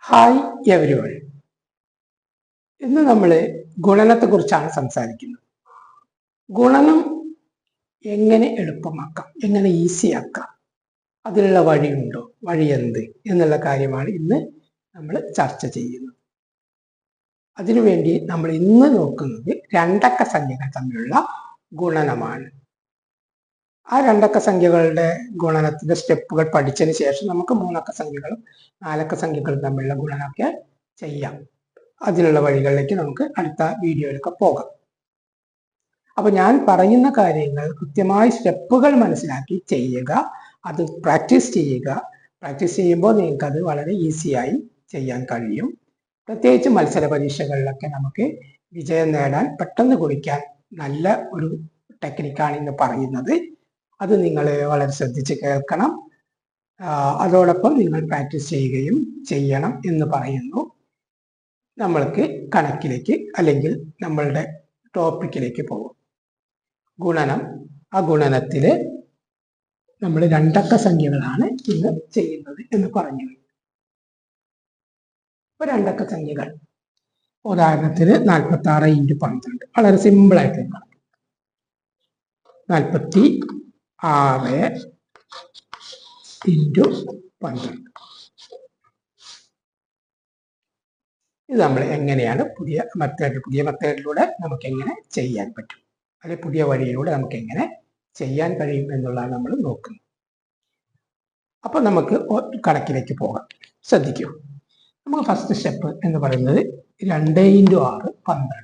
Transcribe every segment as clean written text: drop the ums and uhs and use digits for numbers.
Hi everyone. ഇന്ന് നമ്മൾ ഗുണനത്തെക്കുറിച്ചാണ് സംസാരിക്കുന്നത്. ഗുണനം എങ്ങനെ എളുപ്പമാക്കാം, എങ്ങനെ ഈസിയാക്കാം, അതിനുള്ള വഴിയുണ്ടോ, വഴി എന്ത് എന്നുള്ള കാര്യമാണ് ഇന്ന് നമ്മൾ ചർച്ച ചെയ്യുന്നത്. അതിനുവേണ്ടി നമ്മൾ ഇന്ന് നോക്കുന്നത് രണ്ടക്ക സംഖ്യകൾ തമ്മിലുള്ള ഗുണനമാണ്. ആ രണ്ടക്ക സംഖ്യകളുടെ ഗുണനത്തിന്റെ സ്റ്റെപ്പുകൾ പഠിച്ചതിന് ശേഷം നമുക്ക് മൂന്നക്ക സംഖ്യകളും നാലക്ക സംഖ്യകളും തമ്മിലുള്ള ഗുണനമൊക്കെ ചെയ്യാം. അതിനുള്ള വഴികളിലേക്ക് നമുക്ക് അടുത്ത വീഡിയോയിലൊക്കെ പോകാം. അപ്പൊ ഞാൻ പറയുന്ന കാര്യങ്ങൾ കൃത്യമായി സ്റ്റെപ്പുകൾ മനസ്സിലാക്കി ചെയ്യുക, അത് പ്രാക്ടീസ് ചെയ്യുക. പ്രാക്ടീസ് ചെയ്യുമ്പോൾ നിങ്ങൾക്ക് അത് വളരെ ഈസിയായി ചെയ്യാൻ കഴിയും. പ്രത്യേകിച്ച് മത്സര പരീക്ഷകളിലൊക്കെ നമുക്ക് വിജയം നേടാൻ, പെട്ടെന്ന് കുറിക്കാൻ നല്ല ഒരു ടെക്നിക്കാണ് ഇന്ന് പറയുന്നത്. അത് നിങ്ങൾ വളരെ ശ്രദ്ധിച്ച് കേൾക്കണം. അതോടൊപ്പം നിങ്ങൾ പ്രാക്ടീസ് ചെയ്യുകയും ചെയ്യണം എന്ന് പറയുന്നു. നമ്മൾക്ക് കണക്കിലേക്ക് അല്ലെങ്കിൽ നമ്മളുടെ ടോപ്പിക്കിലേക്ക് പോകും. ഗുണനം. ആ ഗുണനത്തിൽ നമ്മൾ രണ്ടക്ക സംഖ്യകളാണ് ഇന്ന് ചെയ്യുന്നത് എന്ന് പറഞ്ഞു. ഇപ്പൊ രണ്ടക്ക സംഖ്യകൾ, ഉദാഹരണത്തിന് 46 × 12, വളരെ സിമ്പിൾ ആയിട്ട് 46 × 12. ഇത് നമ്മൾ എങ്ങനെയാണ് പുതിയ മെത്തേഡിലൂടെ നമുക്ക് എങ്ങനെ ചെയ്യാൻ പറ്റും, അല്ലെങ്കിൽ പുതിയ വഴിയിലൂടെ നമുക്ക് എങ്ങനെ ചെയ്യാൻ കഴിയും എന്നുള്ളതാണ് നമ്മൾ നോക്കുന്നത്. അപ്പൊ നമുക്ക് കണക്കിലേക്ക് പോകാം. ശ്രദ്ധിക്കൂ. നമുക്ക് ഫസ്റ്റ് സ്റ്റെപ്പ് എന്ന് പറയുന്നത് 2 × 6 12.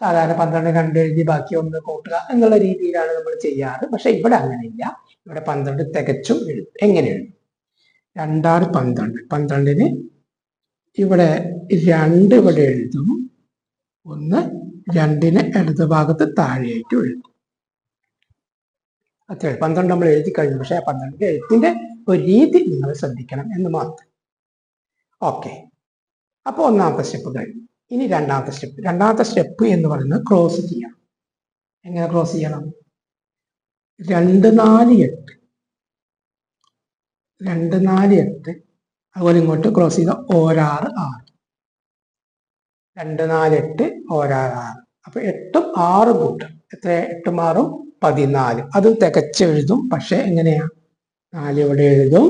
സാധാരണ 12 2 എഴുതി ബാക്കി 1 കൂട്ടുക എന്നുള്ള രീതിയിലാണ് നമ്മൾ ചെയ്യാറ്. പക്ഷെ ഇവിടെ അങ്ങനെയില്ല. ഇവിടെ 12 തികച്ചും എഴുതും. എങ്ങനെ എഴുതും? 2 6 12. 12-ന് ഇവിടെ 2 ഇവിടെ എഴുതും, 1 2-ന് ഇടത് ഭാഗത്ത് താഴെയായിട്ട് എഴുതും. അത്ര 12 നമ്മൾ എഴുതി കഴിഞ്ഞു. പക്ഷെ ആ 12 എഴുത്തിന്റെ ഒരു രീതി നിങ്ങൾ ശ്രദ്ധിക്കണം എന്ന് മാത്രം. ഓക്കെ, അപ്പൊ ഒന്നാമത്തെ സ്റ്റെപ്പ് കഴിഞ്ഞു. ഇനി രണ്ടാമത്തെ സ്റ്റെപ്പ്. രണ്ടാമത്തെ സ്റ്റെപ്പ് എന്ന് പറയുന്നത് ക്രോസ് ചെയ്യണം. എങ്ങനെ ക്രോസ് ചെയ്യണം? 2 4 8. 2 4 8. അതുപോലെ ഇങ്ങോട്ട് ക്രോസ് ചെയ്ത 1 6 6. 2 4 8 1 6 6. അപ്പൊ 8ഉം 6ഉം കൂട്ടും. എത്ര? 8ഉം 6ഉം 14. അതും തികച്ചെഴുതും. പക്ഷെ എങ്ങനെയാ? 4 ഇവിടെ എഴുതും,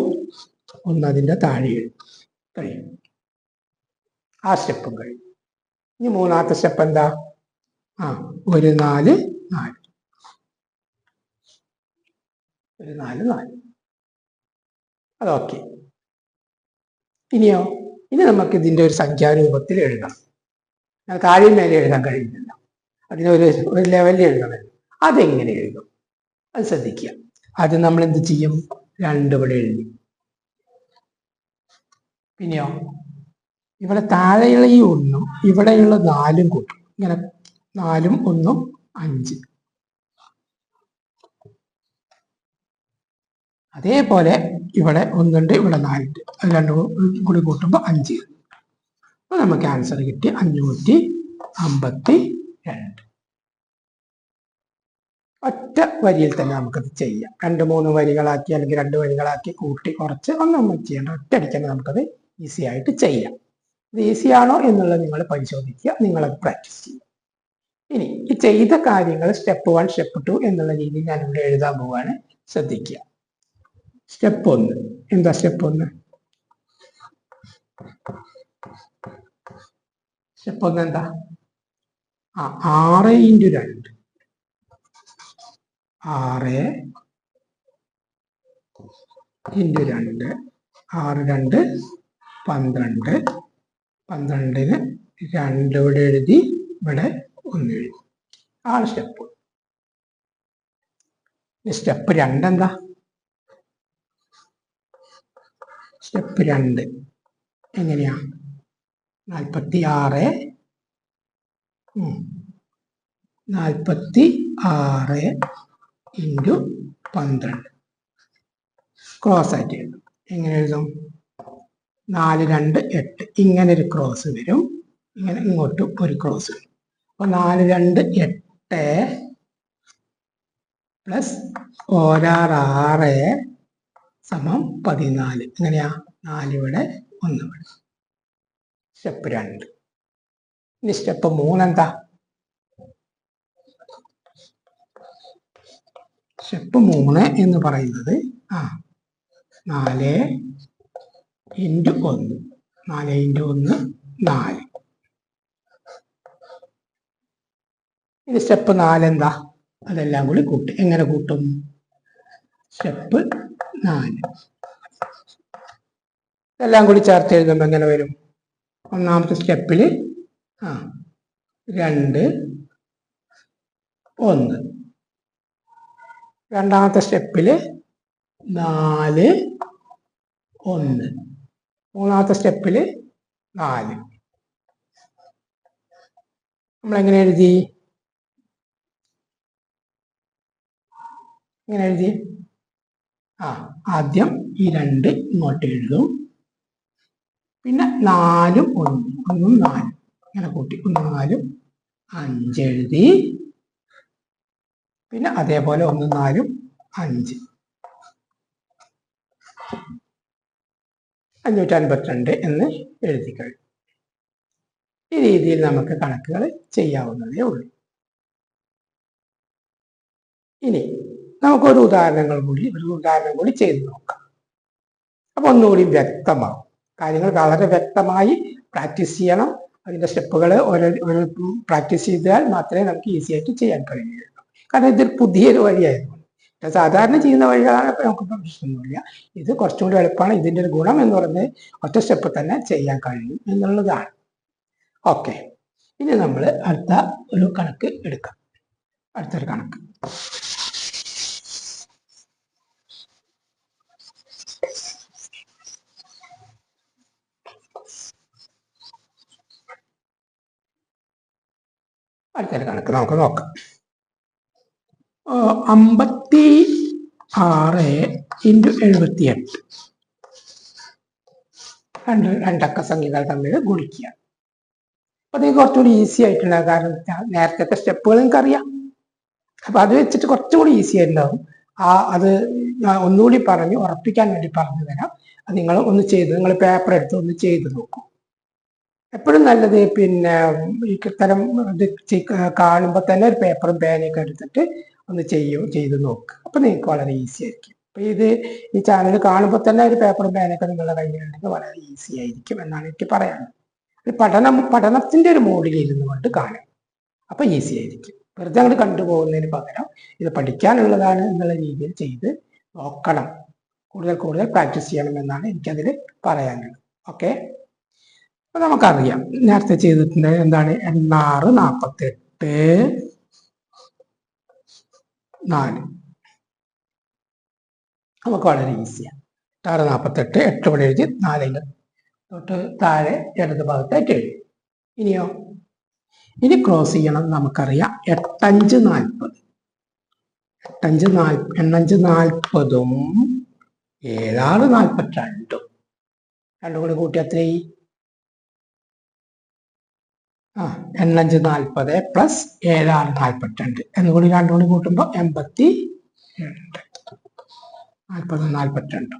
1 അതിന്റെ താഴെ എഴുതും. കഴിയും. ആ സ്റ്റെപ്പും കഴിയും. ഇനി മൂന്നാമത്തെ സ്റ്റെപ്പ് എന്താ? 1 4 4. 1 4 4. അതൊക്കെ. ഇനിയോ? ഇനി നമുക്ക് ഇതിന്റെ ഒരു സംഖ്യാരൂപത്തിൽ എഴുതണം. താഴെ മേലെ എഴുതാൻ കഴിയില്ല. അതിനൊരു ലെവലിൽ എഴുതണം. അതെങ്ങനെ എഴുതും? അത് ശ്രദ്ധിക്കുക. അത് നമ്മൾ എന്ത് ചെയ്യും? 2 ഇവിടെ എഴുതി. പിന്നെയോ ഇവിടെ താഴെയുള്ള ഈ 1ഉം ഇവിടെയുള്ള 4ഉം കൂട്ടും. ഇങ്ങനെ 4ഉം 1ഉം 5. അതേപോലെ ഇവിടെ 1 ഉണ്ട്, ഇവിടെ 4 ഉണ്ട്. അത് രണ്ടും കൂടി കൂട്ടുമ്പോൾ 5. അപ്പൊ നമുക്ക് ആൻസർ കിട്ടി 552. ഒറ്റ വരിയിൽ തന്നെ നമുക്കത് ചെയ്യാം. 2 3 വരികളാക്കി അല്ലെങ്കിൽ 2 വരികളാക്കി കൂട്ടി കുറച്ച് ഒന്നും ചെയ്യേണ്ട. ഒറ്റയടിക്ക് നമുക്കത് ഈസി ആയിട്ട് ചെയ്യാം. ഇത് ഈസിയാണോ എന്നുള്ളത് നിങ്ങൾ പരിശോധിക്കുക, നിങ്ങളത് പ്രാക്ടീസ് ചെയ്യുക. ഇനി ഈ ചെയ്ത കാര്യങ്ങൾ സ്റ്റെപ്പ് 1 സ്റ്റെപ്പ് 2 എന്നുള്ള രീതിയിൽ ഞാൻ ഇവിടെ എഴുതാൻ പോവാണ്. ശ്രദ്ധിക്കുക. സ്റ്റെപ്പ് 1 എന്താ? സ്റ്റെപ്പ് 1 എന്താ? 6 × 2. 6 × 2. 6 2 12. 12-ന് 2 ഇവിടെ എഴുതി, ഇവിടെ 1 എഴുതി. ആണ് സ്റ്റെപ്പ്. സ്റ്റെപ്പ് 2 എന്താ? സ്റ്റെപ്പ് 2 എങ്ങനെയാ? 46 × 12. ക്രോസ് ആയിട്ട് എഴുതും. എങ്ങനെ എഴുതും? 4 2 8. ഇങ്ങനെ ഒരു ക്രോസ് വരും, ഇങ്ങനെ ഇങ്ങോട്ടും ഒരു ക്രോസ് വരും. അപ്പൊ 4 2 8 പ്ലസ് 1 6 6 = 14. എങ്ങനെയാ? 4 ഇവിടെ 1 സ്റ്റെപ്പ് 2. ഇനി സ്റ്റെപ്പ് 3 എന്താ? സ്റ്റെപ്പ് 3 എന്ന് പറയുന്നത് 4 ഇൻറ്റു 1, 4 ഇൻറ്റു 1 4. ഇനി സ്റ്റെപ്പ് 4 എന്താ? അതെല്ലാം കൂടി കൂട്ടും. എങ്ങനെ കൂട്ടും? സ്റ്റെപ്പ് 4 ഇതെല്ലാം കൂടി ചേർത്ത് എഴുതുമ്പോൾ എങ്ങനെ വരും? ഒന്നാമത്തെ സ്റ്റെപ്പിൽ 2 1, രണ്ടാമത്തെ സ്റ്റെപ്പിൽ 4 1, മൂന്നാമത്തെ സ്റ്റെപ്പിൽ 4. നമ്മളെങ്ങനെ എഴുതി? ഇങ്ങനെ എഴുതി. ആദ്യം ഈ 2 ഇങ്ങോട്ട് എഴുതും, പിന്നെ 4ഉം 1ഉം 4 ഇങ്ങനെ കൂട്ടി 1 4 5 എഴുതി, പിന്നെ അതേപോലെ 1 4 5 552 എന്ന് എഴുതി കഴിഞ്ഞു. ഈ രീതിയിൽ നമുക്ക് കണക്കുകൾ ചെയ്യാവുന്നതേ ഉള്ളൂ. ഇനി നമുക്കൊരു ഉദാഹരണം കൂടി ചെയ്തു നോക്കാം. അപ്പൊ ഒന്നുകൂടി വ്യക്തമാവും. കാര്യങ്ങൾ വളരെ വ്യക്തമായി പ്രാക്ടീസ് ചെയ്യണം. അതിന്റെ സ്റ്റെപ്പുകൾ ഓരോ പ്രാക്ടീസ് ചെയ്താൽ മാത്രമേ നമുക്ക് ഈസി ആയിട്ട് ചെയ്യാൻ കഴിയുള്ളൂ. കാരണം ഇതൊരു പുതിയൊരു വഴിയായിരുന്നു. സാധാരണ ചെയ്യുന്ന വഴികളാണ് നമുക്ക് പ്രശ്നമൊന്നുമില്ല. ഇത് കുറച്ചും കൂടി എളുപ്പമാണ്. ഇതിന്റെ ഒരു ഗുണം എന്ന് പറയുന്നത് ഒറ്റ സ്റ്റെപ്പ് തന്നെ ചെയ്യാൻ കഴിയും എന്നുള്ളതാണ്. ഓക്കെ, ഇനി നമ്മൾ അടുത്ത ഒരു കണക്ക് എടുക്കാം. അടുത്തൊരു കണക്ക്. അടുത്തൊരു കണക്ക് നമുക്ക് നോക്കാം. 56 ഇൻറ്റു 78 രണ്ടക്ക സംഖ്യകൾ തമ്മിൽ ഗുണിക്കുക. അപ്പൊ അത് കുറച്ചുകൂടി ഈസി ആയിട്ടുണ്ടാകും. കാരണം നേരത്തെ സ്റ്റെപ്പുകൾ നിങ്ങൾക്ക് അറിയാം. അപ്പൊ അത് വെച്ചിട്ട് കുറച്ചും കൂടി ഈസി ആയിട്ടുണ്ടാവും. അത് ഞാൻ ഒന്നുകൂടി പറഞ്ഞ് ഉറപ്പിക്കാൻ വേണ്ടി പറഞ്ഞു തരാം. അത് നിങ്ങൾ നിങ്ങൾ പേപ്പർ എടുത്ത് ഒന്ന് ചെയ്ത് നോക്കൂ. എപ്പോഴും നല്ലത് പിന്നെ ഈ തരം ഇത് കാണുമ്പോൾ തന്നെ ഒരു പേപ്പറും പേനയൊക്കെ എടുത്തിട്ട് ഒന്ന് ചെയ്ത് നോക്കുക. അപ്പൊ നിങ്ങൾക്ക് വളരെ ഈസി ആയിരിക്കും. അപ്പൊ ഈ ചാനൽ കാണുമ്പോൾ തന്നെ ഒരു പേപ്പറും പേനയൊക്കെ നിങ്ങളുടെ കയ്യിലുണ്ടെങ്കിൽ വളരെ ഈസി ആയിരിക്കും എന്നാണ് എനിക്ക് പറയാനുള്ളത്. പഠനത്തിന്റെ ഒരു മോഡിൽ ഇരുന്നു കൊണ്ട് കാണും. അപ്പൊ ഈസി ആയിരിക്കും. വെറുതെ അങ്ങോട്ട് കണ്ടുപോകുന്നതിന് പകരം ഇത് പഠിക്കാനുള്ളതാണ് എന്നുള്ള രീതിയിൽ ചെയ്ത് നോക്കണം. കൂടുതൽ പ്രാക്ടീസ് ചെയ്യണം എന്നാണ് എനിക്കതിൽ പറയാനുള്ളത്. ഓക്കെ, അപ്പൊ നമുക്കറിയാം നേരത്തെ ചെയ്തിട്ടുണ്ട്. എന്താണ്? 8 48 4. നമുക്ക് വളരെ ഈസിയാണ്. 6 48 8 ഇവിടെ എഴുതി, 4 തൊട്ട് താഴെ ഇടത് ഭാഗത്തായിട്ട് എഴുതി. ഇനി ക്രോസ് ചെയ്യണം. നമുക്കറിയാം 8 5 40. 8 5 40ഉം 7 6 42. രണ്ടും കൂടി കൂട്ടി എത്രയായി? 8 5 40 പ്ലസ് 7 6 42 എന്നുകൂടി രണ്ടും കൂടി കൂട്ടുമ്പോൾ 82. 40 42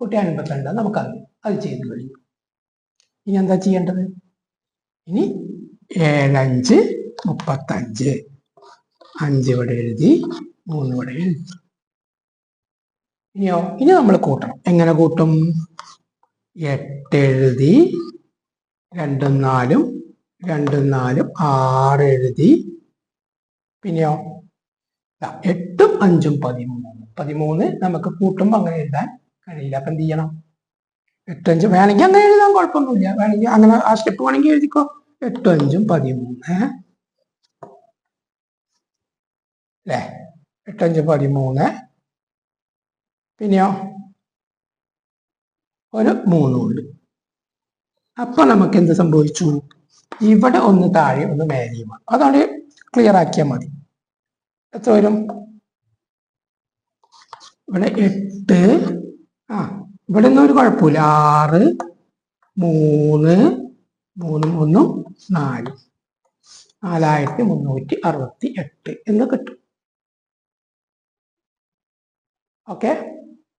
കൂട്ടി 52 നമുക്കറിയാം. അത് ചെയ്ത് കഴിഞ്ഞു. ഇനി എന്താ ചെയ്യേണ്ടത്? ഇനി 7 5 35. 5 ഇവിടെ എഴുതി, 3 ഇവിടെ എഴുതി. ഇനി നമ്മൾ കൂട്ടണം. എങ്ങനെ കൂട്ടും? 8 എഴുതി, 2 4 2 4 6 എഴുതി, പിന്നെയോ 8 5 13. 13 നമുക്ക് കൂട്ടുമ്പോൾ അങ്ങനെ എഴുതാൻ കഴിയില്ല. അപ്പൊ എന്ത് ചെയ്യണം? 8 5 വേണമെങ്കിൽ അങ്ങനെ എഴുതാൻ കുഴപ്പമൊന്നുമില്ല. വേണമെങ്കിൽ അങ്ങനെ ആ സ്റ്റെപ്പ് വേണമെങ്കിൽ എഴുതിക്കോ. 8 5 13 അല്ലേ? 8 5 13. പിന്നെയോ ഒരു 3 ഉണ്ട്. അപ്പൊ നമുക്ക് എന്ത് സംഭവിച്ചു? ഇവിടെ ഒന്ന് താഴെ ഒന്ന് മേലെയുമാണ്. അതുകൊണ്ട് ക്ലിയർ ആക്കിയാൽ മതി. എത്ര വരും? ഇവിടെ 8. ഇവിടെ ഒന്നും ഒരു കുഴപ്പമില്ല. 6 3 3 1 4 4368 എന്ന് കിട്ടും. ഓക്കെ,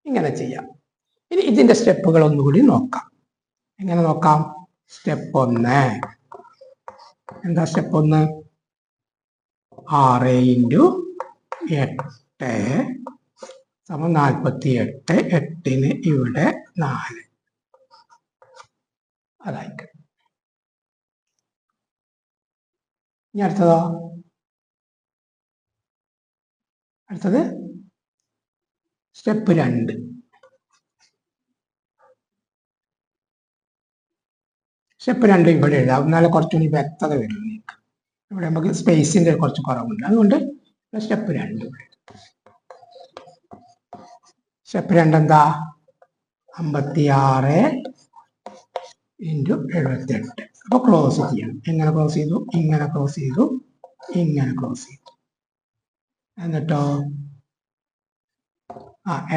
ഇങ്ങനെ ചെയ്യാം. ഇനി ഇതിന്റെ സ്റ്റെപ്പുകൾ ഒന്നുകൂടി നോക്കാം. എങ്ങനെ നോക്കാം? സ്റ്റെപ്പ് 1 എന്താ? സ്റ്റെപ്പ് 1 6 × 8 സമം 48. 8ന് ഇവിടെ 4 അതായിട്ട്. ഇനി അടുത്തതോ? അടുത്തത് സ്റ്റെപ്പ് 2. സ്റ്റെപ്പ് 2 ഇവിടെ എഴുതാം. എന്നാലും കുറച്ചുകൂടി വ്യക്തത വരും. ഇവിടെ നമുക്ക് സ്പേസിന്റെ കുറച്ച് കുറവുണ്ട്, അതുകൊണ്ട് സ്റ്റെപ്പ് 2 ഇവിടെ. സ്റ്റെപ്പ് 2 എന്താ? 56 × 78. അപ്പൊ ക്ലോസ് ചെയ്യണം. എങ്ങനെ ക്ലോസ് ചെയ്തു? ഇങ്ങനെ ക്ലോസ് ചെയ്തു, ഇങ്ങനെ ക്ലോസ് ചെയ്തു. എന്നിട്ടോ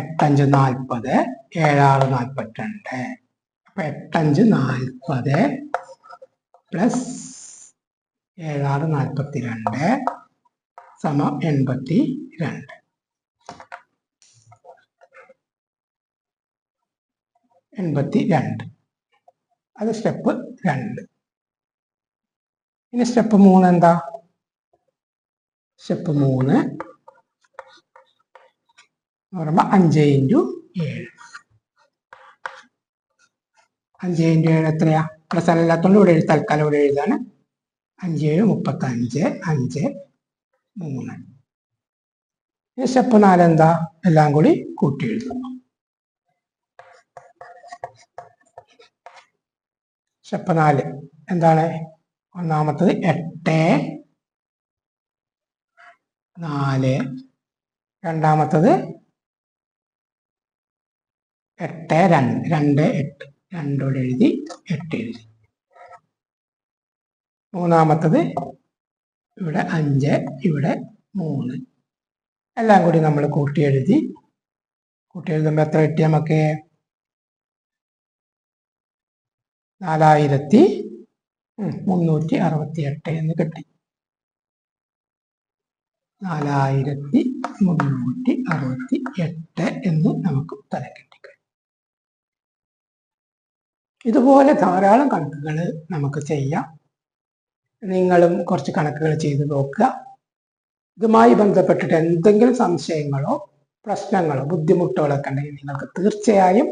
8 × 5 40, 7 6 42. അപ്പൊ 8 5 40 പ്ലസ് 7 6 42 സമം 82. 82. അത് സ്റ്റെപ്പ് 2. ഇനി സ്റ്റെപ്പ് 3 എന്താ? സ്റ്റെപ്പ് 3 എന്ന് പറയുമ്പോൾ 5 × 7. 5 × 7 എത്രയാ? പ്ലസ് അല്ലാത്തതുകൊണ്ട് ഇവിടെ തൽക്കാലം ഇവിടെ എഴുതാണ്. 5 7 35, 5 3. ഇനി സ്റ്റെപ്പ് 4 എന്താ? എല്ലാം കൂടി കൂട്ടി എഴുതുന്നു. സ്റ്റെപ്പ് 4 എന്താണ്? ഒന്നാമത്തത് 8 4, രണ്ടാമത്തത് 8 2 8, 2 ഇവിടെ എഴുതി, 8 എഴുതി. മൂന്നാമത്തത് ഇവിടെ 5, ഇവിടെ 3. എല്ലാം കൂടി നമ്മൾ കൂട്ടി എഴുതി. കൂട്ടി എഴുതുമ്പോൾ എത്ര കിട്ടി നമുക്ക്? 4368 എന്ന് കിട്ടി. 4368 എന്ന് നമുക്ക് ഉത്തരം കിട്ടി. ഇതുപോലെ ധാരാളം കണക്കുകൾ നമുക്ക് ചെയ്യാം. നിങ്ങളും കുറച്ച് കണക്കുകൾ ചെയ്ത് നോക്കുക. ഇതുമായി ബന്ധപ്പെട്ടിട്ട് എന്തെങ്കിലും സംശയങ്ങളോ പ്രശ്നങ്ങളോ ബുദ്ധിമുട്ടുകളൊക്കെ ഉണ്ടെങ്കിൽ നിങ്ങൾക്ക് തീർച്ചയായും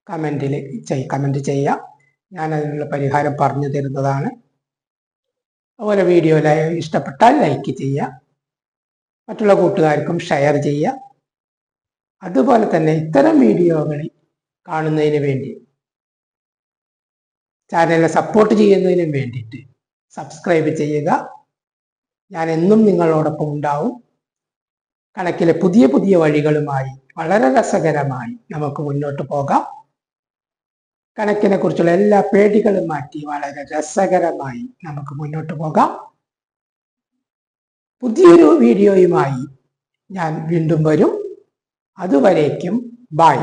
കമൻറ്റ് ചെയ്യാം. ഞാൻ അതിനുള്ള പരിഹാരം പറഞ്ഞു തരുന്നതാണ്. അതുപോലെ വീഡിയോ ഇഷ്ടപ്പെട്ടാൽ ലൈക്ക് ചെയ്യുക, മറ്റുള്ള കൂട്ടുകാർക്കും ഷെയർ ചെയ്യുക. അതുപോലെ തന്നെ ഇത്തരം വീഡിയോകൾ കാണുന്നതിന് വേണ്ടി, ചാനലിനെ സപ്പോർട്ട് ചെയ്യുന്നതിനും വേണ്ടിയിട്ട് സബ്സ്ക്രൈബ് ചെയ്യുക. ഞാൻ എന്നും നിങ്ങളോടൊപ്പം ഉണ്ടാവും. കണക്കിലെ പുതിയ പുതിയ വഴികളുമായി വളരെ രസകരമായി നമുക്ക് മുന്നോട്ട് പോകാം. കണക്കിനെ കുറിച്ചുള്ള എല്ലാ പേടികളും മാറ്റി വളരെ രസകരമായി നമുക്ക് മുന്നോട്ട് പോകാം. പുതിയൊരു വീഡിയോയുമായി ഞാൻ വീണ്ടും വരും. അതുവരേക്കും ബൈ.